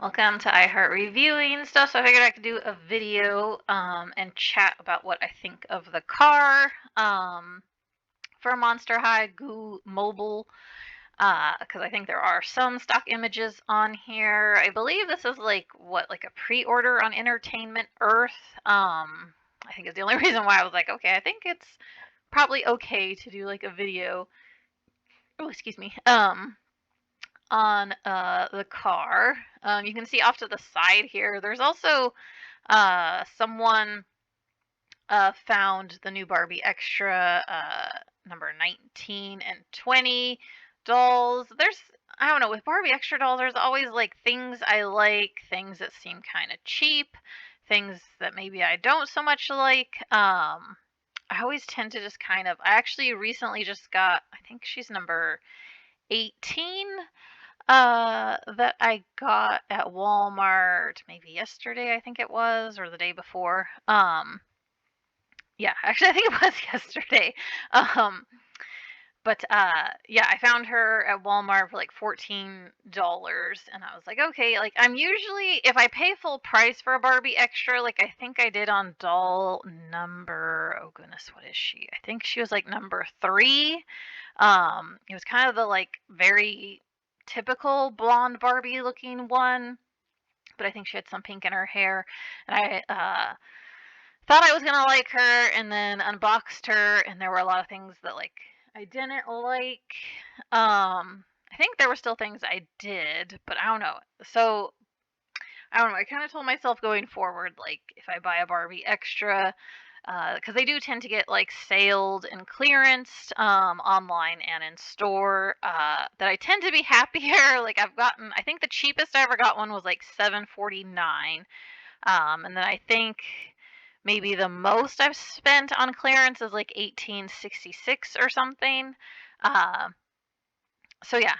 Welcome to iHeart Reviewing stuff. So I figured I could do a video and chat about what I think of the car for Monster High Ghoul Mobile because I think there are some stock images on here. I believe this is like a pre-order on Entertainment Earth. I think is the only reason why I was like, okay, I think it's probably okay to do like a video. Oh, excuse me. On the car. You can see off to the side here. There's also someone found the new Barbie Extra number 19 and 20 dolls. I don't know, with Barbie Extra dolls, there's always like things I like, things that seem kind of cheap, things that maybe I don't so much like. I always tend to just I actually recently just got, I think she's number 18 that I got at Walmart maybe yesterday, I think it was, or the day before. Yeah, actually I think it was yesterday. Um, but yeah, I found her at Walmart for like $14 and I was like, okay, like I'm usually if I pay full price for a Barbie Extra, like I think I did on doll number, oh goodness, what is she? I think she was like number 3. It was kind of the like very typical blonde Barbie looking one, but I think she had some pink in her hair. And I thought I was gonna like her, and then unboxed her, and there were a lot of things that like I didn't like. I think there were still things I did, but I don't know. So I don't know. I kind of told myself going forward, like if I buy a Barbie Extra, because they do tend to get like saled and clearanced online and in store, that I tend to be happier. Like I think the cheapest I ever got one was like $7.49, and then I think maybe the most I've spent on clearance is like $18.66 or something. Uh, so yeah,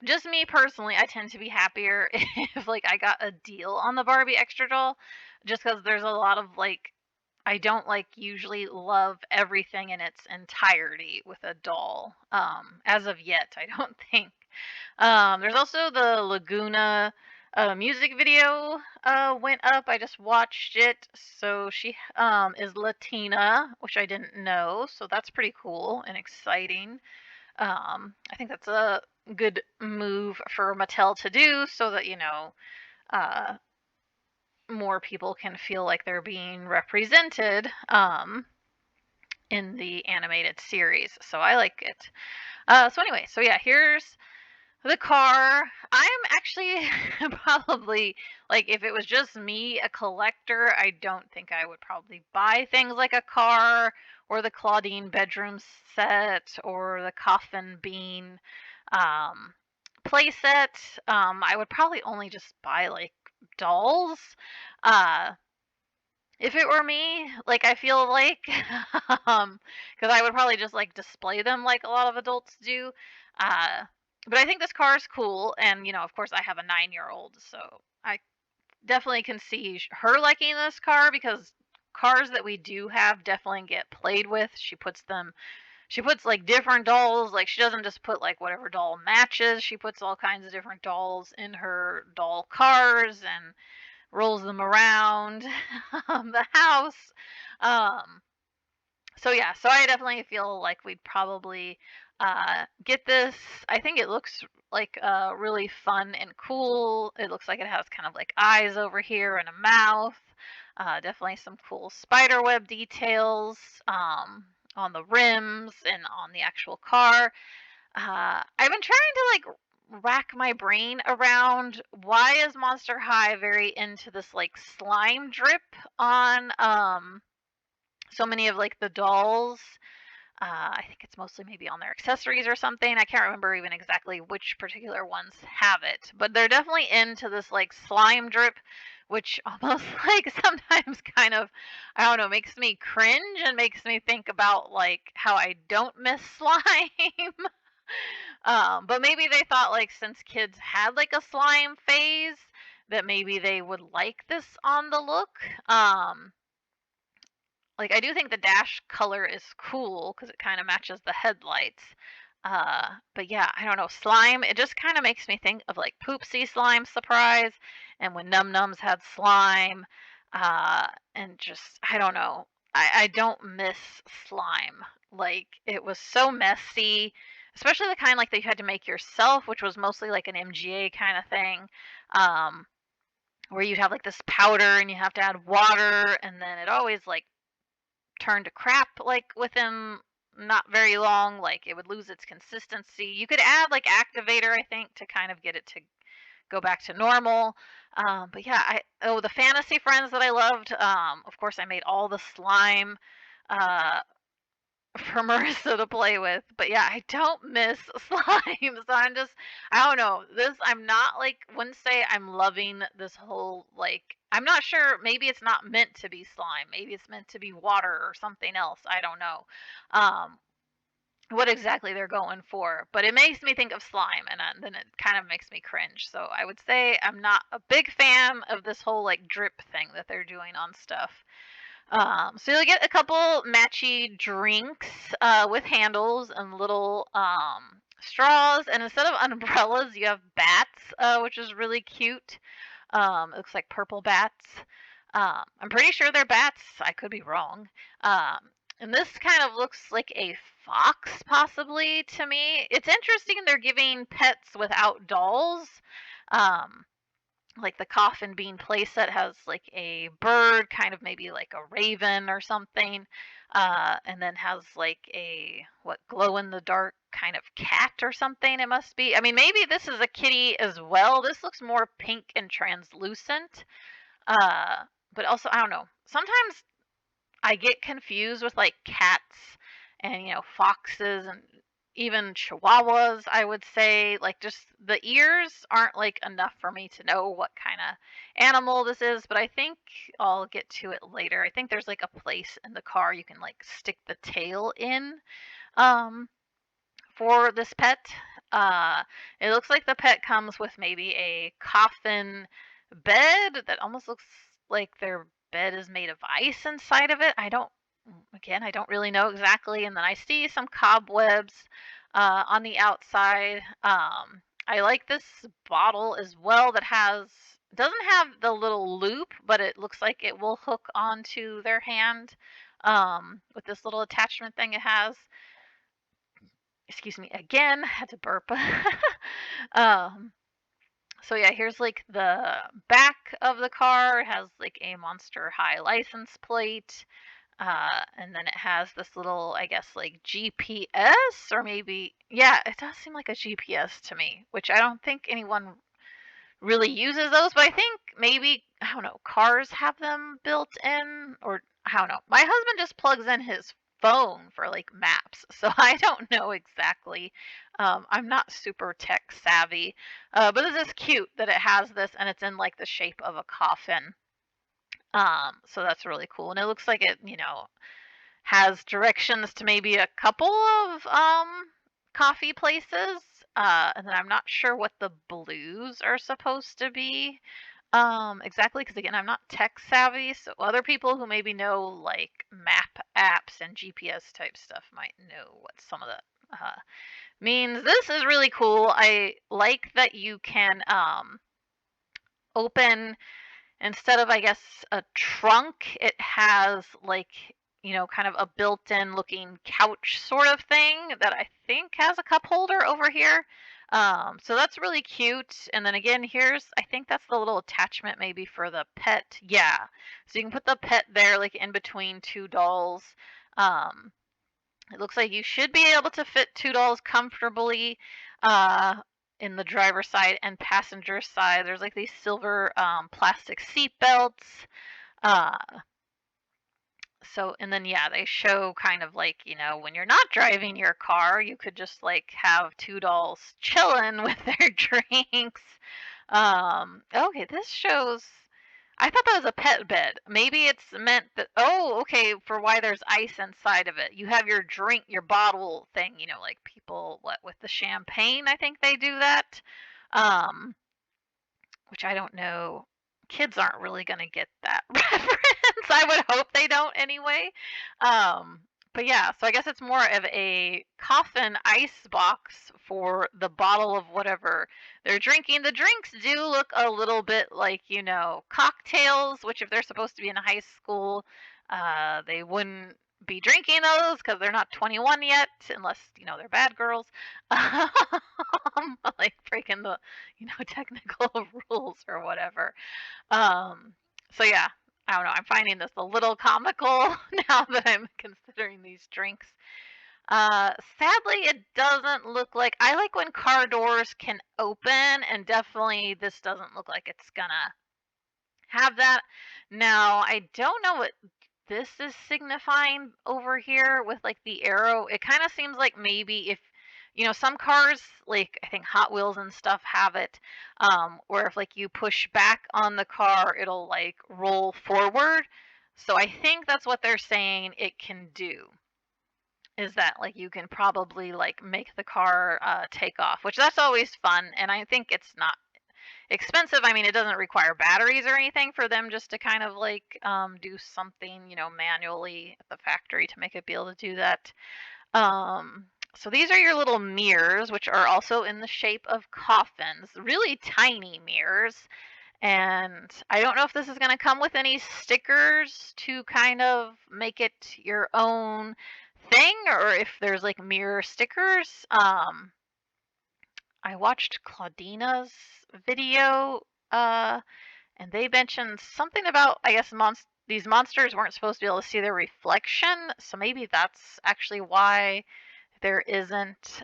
just me personally, I tend to be happier if like I got a deal on the Barbie Extra doll, just because there's a lot of like I don't like usually love everything in its entirety with a doll. As of yet, I don't think. There's also the Laguna music video went up. I just watched it. So she is Latina, which I didn't know. So that's pretty cool and exciting. I think that's a good move for Mattel to do so that, uh, more people can feel like they're being represented in the animated series. So I like it. So anyway, so yeah, here's the car. I'm actually probably like if it was just me, a collector, I don't think I would probably buy things like a car or the Claudine bedroom set or the Coffin Bean um, play set. I would probably only just buy like dolls. Uh, if it were me, like I feel like, because I would probably just like display them like a lot of adults do. Uh, but I think this car is cool, and of course, I have a 9-year-old, so I definitely can see her liking this car because cars that we do have definitely get played with. She puts like different dolls. Like she doesn't just put like whatever doll matches. She puts all kinds of different dolls in her doll cars and rolls them around the house. Um, so yeah, so I definitely feel like we'd probably get this. I think it looks like really fun and cool. It looks like it has kind of like eyes over here and a mouth. Definitely some cool spider web details on the rims and on the actual car. I've been trying to like rack my brain around why is Monster High very into this like slime drip on so many of like the dolls. I think it's mostly maybe on their accessories or something. I can't remember even exactly which particular ones have it, but they're definitely into this like slime drip, which almost like sometimes kind of, I don't know, makes me cringe and makes me think about like how I don't miss slime. But maybe they thought like since kids had like a slime phase that maybe they would like this on the look. Like I do think the dash color is cool because it kind of matches the headlights. But yeah, I don't know. Slime, it just kind of makes me think of like Poopsie Slime Surprise and when Num Nums had slime. And just, I don't know. I don't miss slime. Like, it was so messy, especially the kind like that you had to make yourself, which was mostly like an MGA kind of thing. Um, where you'd have like this powder and you have to add water, and then it always like turn to crap like within not very long. Like it would lose its consistency. You could add like activator, I think, to kind of get it to go back to normal. But yeah, I oh, the fantasy friends that I loved. Of course, I made all the slime uh, for Marissa to play with. But yeah, I don't miss slime. So I'm just, I don't know. This, I'm not like, wouldn't say I'm loving this whole, like, I'm not sure. Maybe it's not meant to be slime. Maybe it's meant to be water or something else. I don't know. Um, what exactly they're going for, but it makes me think of slime, and then it kind of makes me cringe. So I would say I'm not a big fan of this whole like drip thing that they're doing on stuff. So you'll get a couple matchy drinks with handles and little straws, and instead of umbrellas, you have bats, which is really cute. It looks like purple bats. I'm pretty sure they're bats. I could be wrong. Um, and this kind of looks like a fox, possibly to me. It's interesting they're giving pets without dolls. Um, like the coffin bean playset has like a bird, kind of maybe like a raven or something, and then has like a what glow in the dark kind of cat or something. It must be. I mean, maybe this is a kitty as well. This looks more pink and translucent, uh, but also I don't know. Sometimes I get confused with like cats and foxes and even chihuahuas, I would say. Like just the ears aren't like enough for me to know what kind of animal this is, but I think I'll get to it later. I think there's like a place in the car you can like stick the tail in. Um for this pet. Uh, it looks like the pet comes with maybe a coffin bed that almost looks like their bed is made of ice inside of it. Again, I don't really know exactly. And then I see some cobwebs on the outside. I like this bottle as well that doesn't have the little loop, but it looks like it will hook onto their hand with this little attachment thing it has. Excuse me again, had to burp. um, so yeah, here's like the back of the car. It has like a Monster High license plate. And then it has this little, I guess, like GPS, or maybe, yeah, it does seem like a GPS to me, which I don't think anyone really uses those, but I think maybe, I don't know, cars have them built in, or I don't know. My husband just plugs in his phone for like maps, so I don't know exactly. I'm not super tech savvy, but this is cute that it has this and it's in like the shape of a coffin. So that's really cool, and it looks like it, has directions to maybe a couple of coffee places. And then I'm not sure what the blues are supposed to be exactly, because again, I'm not tech savvy. So other people who maybe know like map apps and GPS type stuff might know what some of that means. This is really cool. I like that you can open, instead of, I guess, a trunk, it has like, kind of a built-in looking couch sort of thing that I think has a cup holder over here. So that's really cute. And then again, I think that's the little attachment maybe for the pet. Yeah. So you can put the pet there like in between two dolls. Um, it looks like you should be able to fit two dolls comfortably uh, in the driver's side and passenger side. There's like these silver plastic seat belts. Uh, and then yeah, they show kind of like, when you're not driving your car, you could just like have two dolls chilling with their drinks. Okay, this shows. I thought that was a pet bed. Maybe it's meant that. Oh, okay, for why there's ice inside of it. You have your drink, your bottle thing. Like people, what with the champagne. I think they do that. Um, which I don't know. Kids aren't really gonna get that reference. I would hope they don't anyway. Um, But yeah, so I guess it's more of a coffin ice box for the bottle of whatever they're drinking. The drinks do look a little bit like, cocktails, which if they're supposed to be in high school, they wouldn't be drinking those because they're not 21 yet, unless, they're bad girls. Like breaking the, technical rules or whatever. Um, so yeah, I don't know. I'm finding this a little comical now that I'm considering these drinks. Sadly, it doesn't look like I like when car doors can open, and definitely this doesn't look like it's gonna have that. Now, I don't know what this is signifying over here with like the arrow. It kind of seems like maybe if some cars like I think Hot Wheels and stuff have it where if like you push back on the car it'll like roll forward. So I think that's what they're saying it can do is that like you can probably like make the car take off, which that's always fun and I think it's not expensive. I mean, it doesn't require batteries or anything for them just to kind of like do something, manually at the factory to make it be able to do that. So these are your little mirrors, which are also in the shape of coffins, really tiny mirrors. And I don't know if this is going to come with any stickers to kind of make it your own thing or if there's like mirror stickers. I watched Claudina's video, and they mentioned something about, I guess, these monsters weren't supposed to be able to see their reflection, so maybe that's actually why there isn't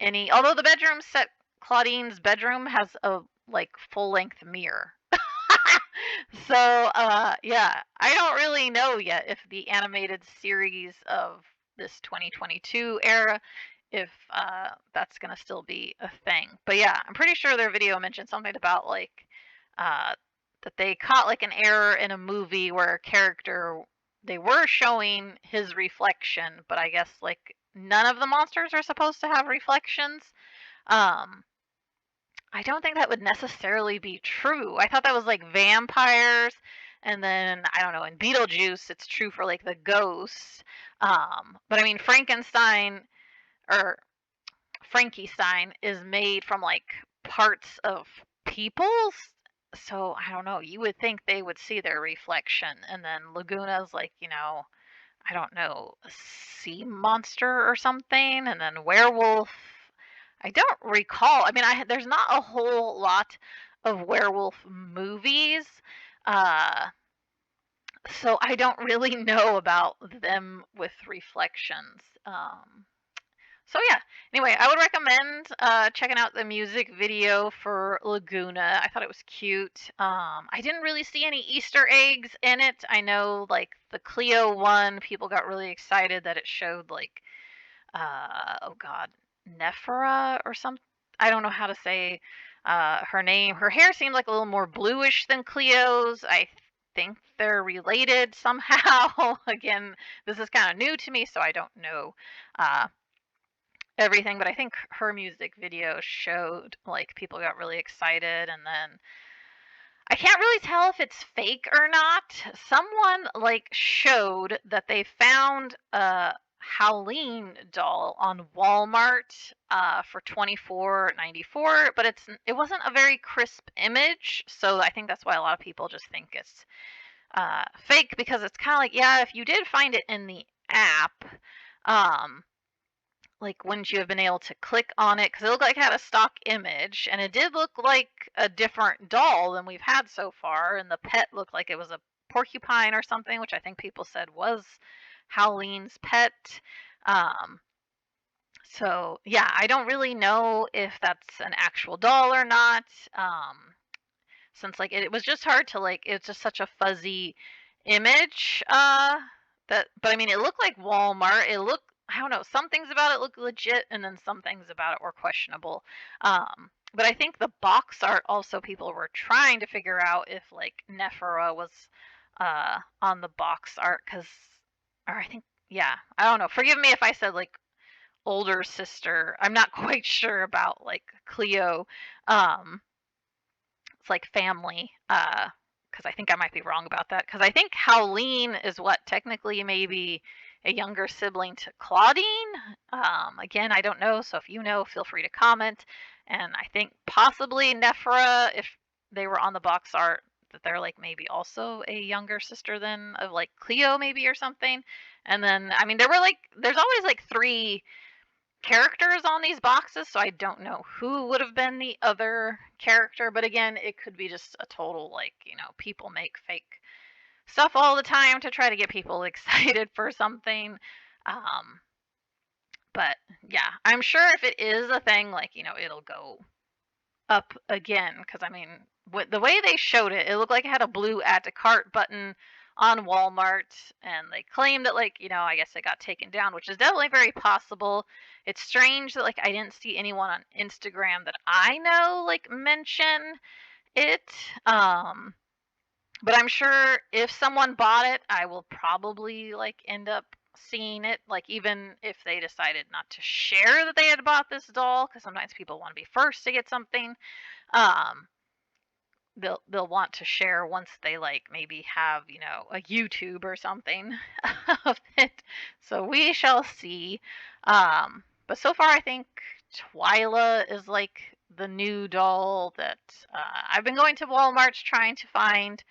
any. Although the bedroom set, Claudine's bedroom has a like full length mirror. So, yeah, I don't really know yet if the animated series of this 2022 era, if that's gonna still be a thing. But yeah, I'm pretty sure their video mentioned something about like uh, that they caught like an error in a movie where a character they were showing his reflection, but I guess like none of the monsters are supposed to have reflections. Um, I don't think that would necessarily be true. I thought that was like vampires, and then I don't know, in Beetlejuice, it's true for like the ghosts. But I mean, Frankenstein or Frankenstein is made from like parts of people's. So I don't know. You would think they would see their reflection, and then Laguna's like, I don't know, a sea monster or something, and then werewolf. I don't recall. I mean, there's not a whole lot of werewolf movies, uh, so I don't really know about them with reflections. So yeah. Anyway, I would recommend checking out the music video for Laguna. I thought it was cute. I didn't really see any Easter eggs in it. I know like the Cleo one, people got really excited that it showed like oh god, Nephra or something. I don't know how to say her name. Her hair seemed like a little more bluish than Cleo's. I think they're related somehow. Again, this is kind of new to me, so I don't know uh, everything. But I think her music video showed like people got really excited, and then I can't really tell if it's fake or not. Someone like showed that they found a Howleen doll on Walmart for 24.94, but it wasn't a very crisp image, so I think that's why a lot of people just think it's fake because it's kind of like yeah, if you did find it in the app, um, like, wouldn't you have been able to click on it? Because it looked like it had a stock image, and it did look like a different doll than we've had so far, and the pet looked like it was a porcupine or something, which I think people said was Howleen's pet. Um, so yeah, I don't really know if that's an actual doll or not. Since like it was just hard to like it's just such a fuzzy image that but I mean it looked like Walmart. It looked I don't know, some things about it look legit and then some things about it were questionable. But I think the box art also people were trying to figure out if like Nephra was on the box art cuz or I think yeah, I don't know. Forgive me if I said like older sister. I'm not quite sure about like Cleo. Um it's like family, because I think I might be wrong about that. Because I think Howleen is what technically maybe a younger sibling to Claudine. Again, I don't know, so if you know, feel free to comment. And I think possibly Nephra, if they were on the box art, that they're like maybe also a younger sister than of like Cleo maybe or something. And then I mean there were like there's always like three characters on these boxes, so I don't know who would have been the other character, but again, it could be just a total like, people make fake stuff all the time to try to get people excited for something. Um, but yeah, I'm sure if it is a thing, like, it'll go up again because I mean, the way they showed it, it looked like it had a blue add to cart button on Walmart, and they claimed that like I guess it got taken down, which is definitely very possible. It's strange that like I didn't see anyone on Instagram that I know like mention it. Um, but I'm sure if someone bought it, I will probably like end up seeing it, like even if they decided not to share that they had bought this doll, because sometimes people want to be first to get something. Um, they'll want to share once they like maybe have a YouTube or something of it. So we shall see. But so far I think Twyla is like the new doll that I've been going to Walmart trying to find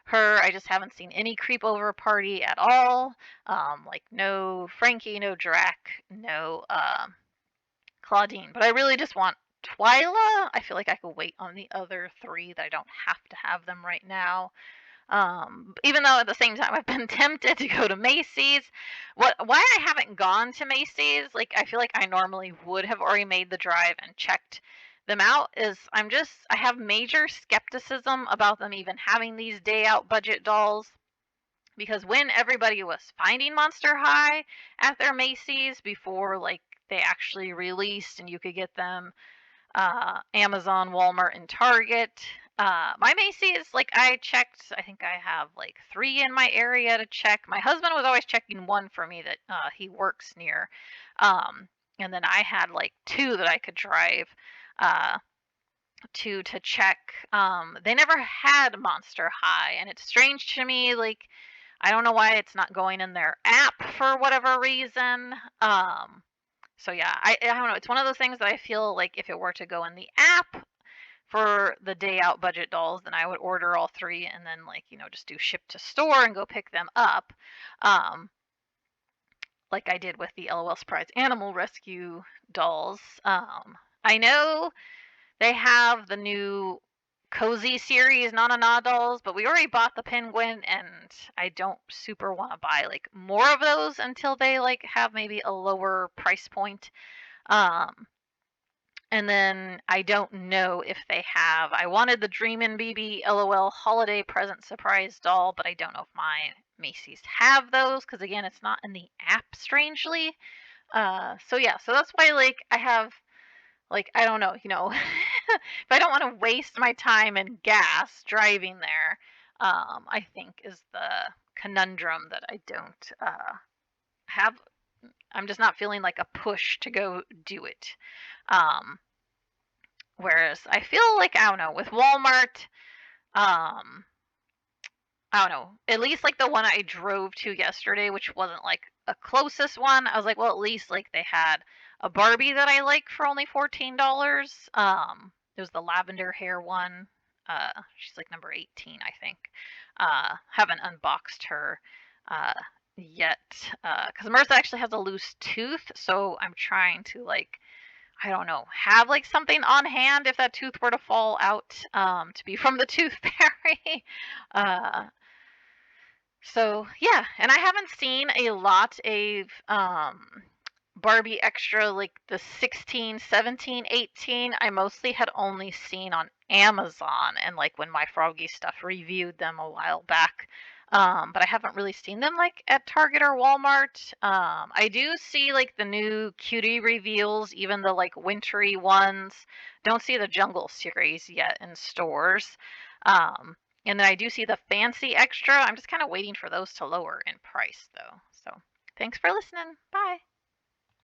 her. I just haven't seen any Creepover Party at all. Like no Frankie, no Drac, no Claudine. But I really just want Twyla. I feel like I could wait on the other three, that I don't have to have them right now. Even though at the same time I've been tempted to go to Macys. Why I haven't gone to Macys, like I feel like I normally would have already made the drive and checked them out, is I have major skepticism about them even having these day out budget dolls, because when everybody was finding Monster High at their Macys before like they actually released and you could get them Amazon, Walmart, and Target. My Macy's, like I checked, I think I have like 3 in my area to check. My husband was always checking one for me that he works near. Um, and then I had like 2 that I could drive uh, to check. They never had Monster High, and it's strange to me, like, I don't know why it's not going in their app for whatever reason. So yeah, I don't know. It's one of those things that I feel like if it were to go in the app for the day out budget dolls, then I would order all 3 and then like, just do ship to store and go pick them up. Um, like I did with the LOL Surprise Animal Rescue dolls. I know they have the new Cozy series Nana Na dolls, but we already bought the penguin, and I don't super want to buy like more of those until they like have maybe a lower price point. Um, and then I don't know if they have. I wanted the Dreamin' BB LOL holiday present surprise doll, but I don't know if my Macy's have those because again, it's not in the app, strangely. So yeah, so that's why like I have like I don't know, if I don't want to waste my time and gas driving there, I think is the conundrum that I don't have. I'm just not feeling like a push to go do it. Um, Whereas I feel like I don't know with Walmart, um, I don't know, at least like the one I drove to yesterday, which wasn't like a closest one. I was like, well, at least like they had a Barbie that I like for only $14. It was the lavender hair one. She's like number 18, I think. Haven't unboxed her uh yet because Marissa actually has a loose tooth, so I'm trying to like I don't know, have like something on hand if that tooth were to fall out, to be from the tooth fairy. Uh, so yeah, and I haven't seen a lot of Barbie extra like the 16, 17, 18. I mostly had only seen on Amazon and like when my Froggy stuff reviewed them a while back. But I haven't really seen them like at Target or Walmart. I do see like the new cutie reveals, even the like wintry ones. Don't see the Jungle series yet in stores. Um, and then I do see the fancy extra. I'm just kind of waiting for those to lower in price though. So thanks for listening. Bye.